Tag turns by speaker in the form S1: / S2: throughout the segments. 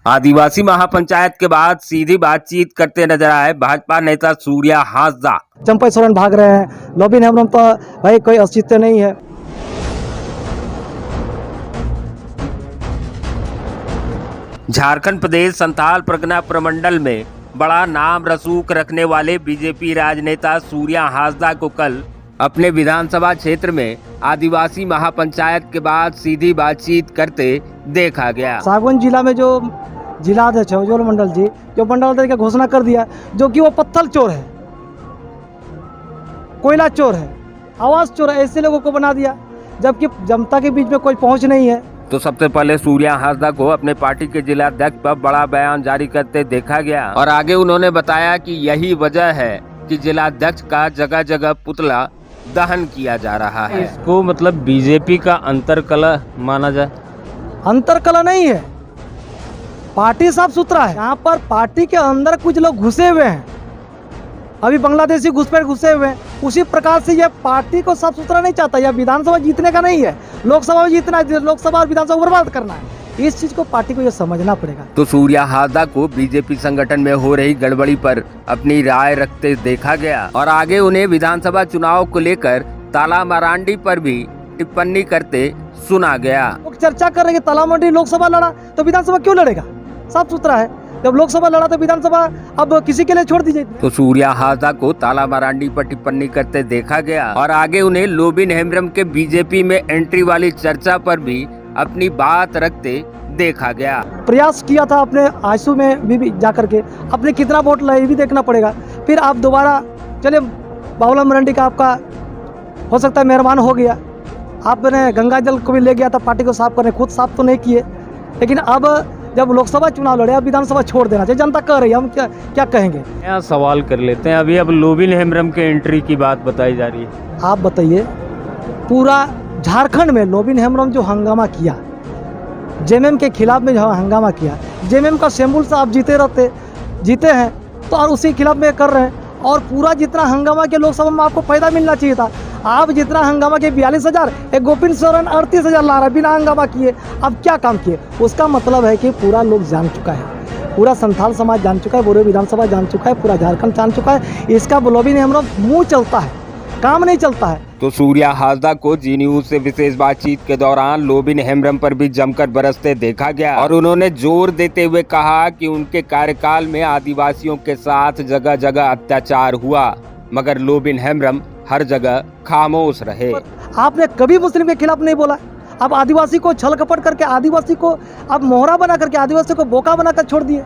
S1: आदिवासी महापंचायत के बाद सीधी बातचीत करते नजर आए भाजपा नेता सूर्या हांसदा।
S2: चंपई सोरेन भाग रहे हैं, लोबिन हेम्ब्रम तो भाई कोई अस्तित्व नहीं है।
S1: झारखंड प्रदेश संथाल परगना प्रमंडल में बड़ा नाम रसूख रखने वाले बीजेपी राजनेता सूर्या हांसदा को कल अपने विधानसभा क्षेत्र में आदिवासी महापंचायत के बाद सीधी बातचीत करते देखा गया।
S2: सागौन जिला में जो जिलाध्यक्ष है उज्ज्वल मंडल जी, जो मंडल अध्यक्ष की घोषणा कर दिया जो कि वो पत्थर चोर है, कोयला चोर है, आवास चोर है, ऐसे लोगों को बना दिया, जबकि जनता के बीच में कोई पहुंच नहीं है।
S1: तो सबसे पहले सूर्या हांसदा को अपने पार्टी के जिला अध्यक्ष पर बड़ा बयान जारी करते देखा गया और आगे उन्होंने बताया कि यही वजह है कि जिला अध्यक्ष का जगह जगह पुतला दहन किया जा रहा है।
S3: इसको मतलब बीजेपी का अंतरकलह माना जाए?
S2: अंतरकलह नहीं है, पार्टी साफ सुथरा है। यहाँ पर पार्टी के अंदर कुछ लोग घुसे हुए हैं, अभी बांग्लादेशी घुसपैठ घुसे हुए हैं। उसी प्रकार से यह पार्टी को साफ सुथरा नहीं चाहता। यह विधानसभा जीतने का नहीं है, लोकसभा में जीतना है, लोकसभा और विधानसभा बर्बाद करना है। इस चीज को पार्टी को यह समझना पड़ेगा।
S1: तो सूर्या हांसदा को बीजेपी संगठन में हो रही गड़बड़ी पर अपनी राय रखते देखा गया और आगे उन्हें विधानसभा चुनाव को लेकर ताला मरांडी पर भी टिप्पणी करते सुना गया।
S2: लोग चर्चा कर रहे हैं कि ताला मरांडी लोकसभा लड़ा तो विधानसभा क्यों लड़ेगा? साफ सुथरा है, जब लोकसभा लड़ा तो विधानसभा अब किसी के लिए छोड़ दीजिए।
S1: तो सूर्या हांसदा को ताला मरांडी पर टिप्पणी करते देखा गया और आगे उन्हें लोबिन हेम्ब्रम के बीजेपी में एंट्री वाली चर्चा पर भी अपनी बात रखते देखा गया।
S2: प्रयास किया था अपने आंसू में भी जाकर के, अपने कितना वोट लाए ये भी देखना पड़ेगा। फिर आप दोबारा चले, बाबूलाल मरांडी का आपका हो सकता है मेहरबान हो गया, आपने गंगा जल को भी ले गया था पार्टी को साफ करने, खुद साफ तो नहीं किए। लेकिन अब जब लोकसभा चुनाव लड़े, अब विधानसभा छोड़ देना चाहिए। जनता कह रही है, हम क्या कहेंगे?
S3: यहाँ सवाल कर लेते हैं। अभी अब लोबिन हेम्ब्रम के एंट्री की बात बताई जा रही है।
S2: आप बताइए, पूरा झारखंड में लोबिन हेम्ब्रम जो हंगामा किया, जेएमएम के खिलाफ में जो हंगामा किया, जेएमएम का शैम्बुल से आप जीते हैं तो और उसी खिलाफ में कर रहे हैं। और पूरा जितना हंगामा के लोकसभा में आपको फायदा मिलना चाहिए था। आप जितना हंगामा के 42,000, एक गोविंद सोरेन 38,000 ला रहा है बिना हंगामा किए। अब क्या काम किए? उसका मतलब है कि पूरा लोग जान चुका है, पूरा संथाल समाज जान चुका है, पूरे विधानसभा जान चुका है, पूरा झारखंड जान चुका है। इसका लोबिन हेम्ब्रम मुँह चलता है, काम नहीं चलता है।
S1: तो सूर्या हांसदा को जी न्यूज से विशेष बातचीत के दौरान लोबिन हेम्ब्रम पर भी जमकर बरसते देखा गया और उन्होंने जोर देते हुए कहा कि उनके कार्यकाल में आदिवासियों के साथ जगह जगह अत्याचार हुआ, मगर लोबिन हेम्ब्रम हर जगह खामोश रहे।
S2: आपने कभी मुस्लिम के खिलाफ नहीं बोला। अब आदिवासी को छल कपट करके, आदिवासी को अब मोहरा बना करके, आदिवासी को बोका बनाकर छोड़ दिए।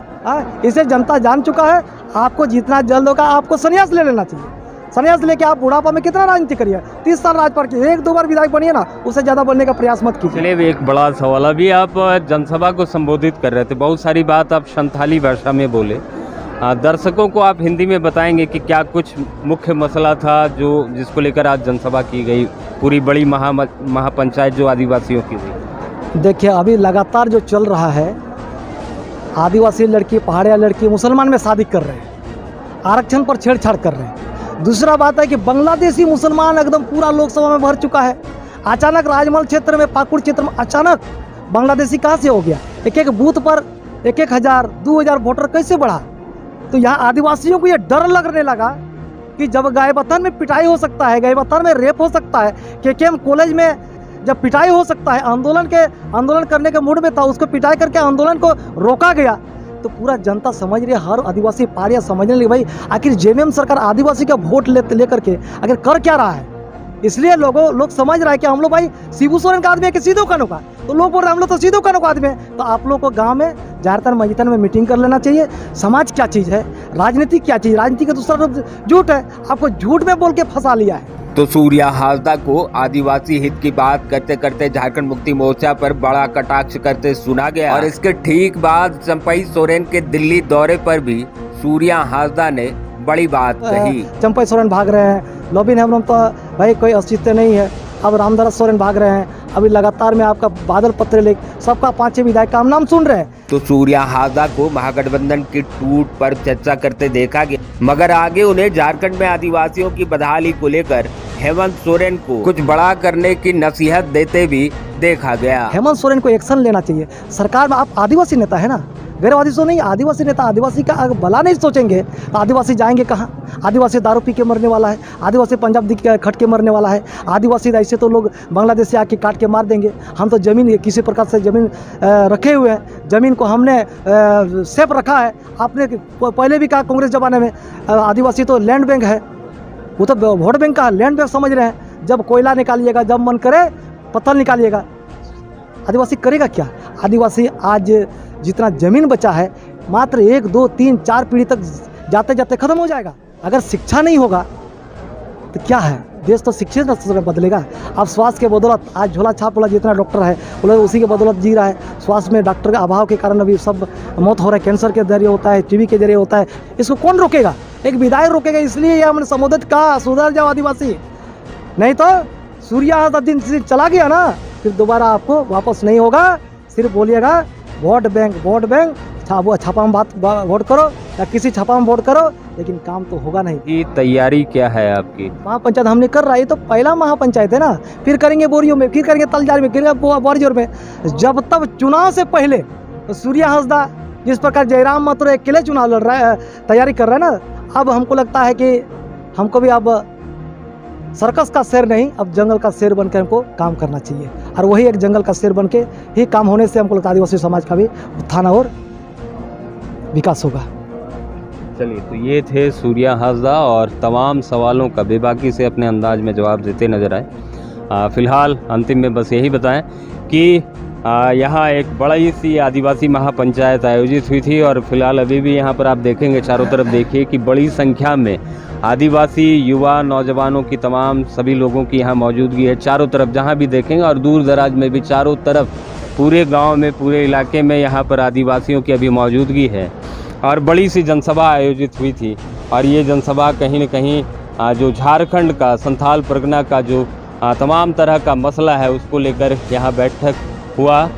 S2: इसे जनता जान चुका है। आपको जितना जल्द होगा आपको संन्यास ले लेना चाहिए। संन्यास लेके आप बुढ़ापा में कितना राजनीति करिए, 30 साल राजपाट की, 1-2 बार विधायक बनिए ना, उससे ज्यादा बनने का प्रयास मत कीजिए।
S3: चलिए एक बड़ा सवाल, अभी आप जनसभा को संबोधित कर रहे थे, बहुत सारी बात आप संथाली भाषा में बोले। दर्शकों को आप हिंदी में बताएंगे कि क्या कुछ मुख्य मसला था जिसको लेकर आज जनसभा की गई, पूरी बड़ी महापंचायत जो आदिवासियों की थी?
S2: देखिए, अभी लगातार जो चल रहा है, आदिवासी लड़की, पहाड़िया लड़की मुसलमान में शादी कर रहे हैं, आरक्षण पर छेड़छाड़ कर रहे हैं। दूसरा बात है कि बांग्लादेशी मुसलमान एकदम पूरा लोकसभा में भर चुका है। अचानक राजमहल क्षेत्र में, पाकुड़ क्षेत्र में अचानक बांग्लादेशी कहाँ से हो गया? एक बूथ पर 1,000, 2,000 वोटर कैसे बढ़ा? तो यहाँ आदिवासियों को ये डर लगने लगा कि जब गायबथान में पिटाई हो सकता है, गायबथान में रेप हो सकता है, केकेएम कॉलेज में जब पिटाई हो सकता है, आंदोलन करने के मूड में था, उसको पिटाई करके आंदोलन को रोका गया। तो पूरा जनता समझ रही है, हर आदिवासी पारिया समझने लगी भाई आखिर जेएमएम सरकार आदिवासी का वोट लेकर के आखिर कर क्या रहा है। इसलिए लोग समझ रहा है कि हम लोग भाई शिबू सोरेन का आदमी है कि सीधो कानों का, तो लोग बोल रहे हैं हम लोग तो सीधो कानों का आदमी है। तो आप लोग को गांव में ज़्यादातर मजितन में मीटिंग कर लेना चाहिए। समाज क्या चीज़ है, राजनीति क्या चीज़, राजनीति का दूसरा रूप झूठ है। आपको झूठ में बोल के फंसा लिया है।
S1: तो सूर्या हांसदा को आदिवासी हित की बात करते करते झारखंड मुक्ति मोर्चा पर बड़ा कटाक्ष करते सुना गया और इसके ठीक बाद चंपई सोरेन के दिल्ली दौरे पर भी सूर्या हांसदा ने बड़ी बात कही।
S2: चंपई सोरेन भाग रहे हैं, लोबिन हेम्ब्रम तो भाई कोई अस्तित्व नहीं है। अब रामधरस सोरेन भाग रहे हैं, अभी लगातार में आपका बादल पत्रलेख, सबका 5 विधायक का नाम सुन रहे हैं।
S1: तो सूर्या हांसदा को महागठबंधन की टूट पर चर्चा करते देखा गया, मगर आगे उन्हें झारखंड में आदिवासियों की बदहाली को लेकर हेमंत सोरेन को कुछ बड़ा करने की नसीहत देते भी देखा गया।
S2: हेमंत सोरेन को एक्शन लेना चाहिए। सरकार में आप आदिवासी नेता है ना, गैर आदिवासी तो नहीं, आदिवासी नेता आदिवासी का अगर भला नहीं सोचेंगे तो आदिवासी जाएंगे कहाँ? आदिवासी दारू पी के मरने वाला है, आदिवासी पंजाब दिख के खट के मरने वाला है, आदिवासी ऐसे तो लोग बांग्लादेश से आके काट के मार देंगे। हम तो ज़मीन किसी प्रकार से ज़मीन रखे हुए हैं, ज़मीन को हमने सेफ रखा है। आपने पहले भी कहा कांग्रेस ज़माने में आदिवासी तो लैंड बैंक है, वो तो वोट बैंक का लैंड बैंक समझ रहे हैं। जब कोयला निकालिएगा, जब मन करे पत्थर निकालिएगा, आदिवासी करेगा क्या? आदिवासी आज जितना ज़मीन बचा है मात्र 1, 2, 3, 4 पीढ़ी तक जाते जाते ख़त्म हो जाएगा। अगर शिक्षा नहीं होगा तो क्या है? देश तो शिक्षित से बदलेगा। अब स्वास्थ्य के बदौलत आज झोला छाप वाला जितना डॉक्टर है वो लोग उसी के बदौलत जी रहा है। स्वास्थ्य में डॉक्टर के अभाव के कारण अभी सब मौत हो रहा है। कैंसर के जरिए होता है, टीबी के जरिए होता है। इसको कौन रोकेगा? एक विधायक रोकेगा। इसलिए ये हमने संबोधित कहा, सुधर जाओ आदिवासी, नहीं तो सूर्या दिन चला गया ना, फिर दोबारा आपको वापस नहीं होगा। सिर्फ बोलिएगा वोट बैंक, वोट बैंक, छापा में वोट करो या किसी छापा में वोट करो, लेकिन काम तो होगा नहीं।
S3: की तैयारी क्या है आपकी?
S2: महापंचायत हमने कर रहा है, ये तो पहला महापंचायत है ना। फिर करेंगे बोरियो में, फिर करेंगे तलजार में, फिर बोरियोर में। जब तब चुनाव से पहले तो सूर्या हंसदा जिस प्रकार जयराम माथुर अकेले चुनाव लड़ रहा है, तैयारी कर रहा है ना, अब हमको लगता है कि हमको भी अब सर्कस का शेर नहीं, अब जंगल का शेर बनकर हमको काम करना चाहिए। और वही एक जंगल का शेर बनके ही काम होने से हमको लगता है आदिवासी समाज का भी उत्थान और विकास होगा।
S3: चलिए, तो ये थे सूर्या हासदा और तमाम सवालों का बेबाकी से अपने अंदाज में जवाब देते नजर आए। फिलहाल अंतिम में बस यही बताएं कि यहाँ एक बड़ी सी आदिवासी महापंचायत आयोजित हुई थी और फिलहाल अभी भी यहाँ पर आप देखेंगे, चारों तरफ देखिए कि बड़ी संख्या में आदिवासी युवा नौजवानों की तमाम सभी लोगों की यहाँ मौजूदगी है। चारों तरफ जहाँ भी देखेंगे और दूर दराज में भी चारों तरफ पूरे गांव में, पूरे इलाके में यहाँ पर आदिवासियों की अभी मौजूदगी है और बड़ी सी जनसभा आयोजित हुई थी। और ये जनसभा कहीं न कहीं जो झारखंड का, संथाल परगना का जो तमाम तरह का मसला है उसको लेकर यहाँ बैठक हुआ,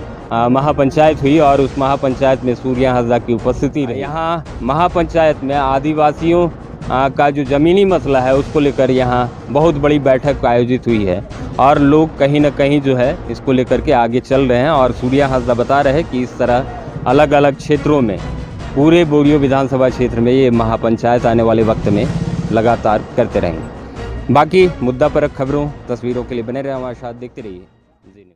S3: महापंचायत हुई और उस महापंचायत में सूर्या हासदा की उपस्थिति रही। यहाँ महापंचायत में आदिवासियों का जो ज़मीनी मसला है उसको लेकर यहाँ बहुत बड़ी बैठक आयोजित हुई है और लोग कहीं ना कहीं जो है इसको लेकर के आगे चल रहे हैं। और सूर्या हासदा बता रहे हैं कि इस तरह अलग अलग क्षेत्रों में, पूरे बोरियो विधानसभा क्षेत्र में ये महापंचायत आने वाले वक्त में लगातार करते रहेंगे। बाकी मुद्दा पर खबरों, तस्वीरों के लिए बने रहे हमारे साथ, देखते रहिए जी।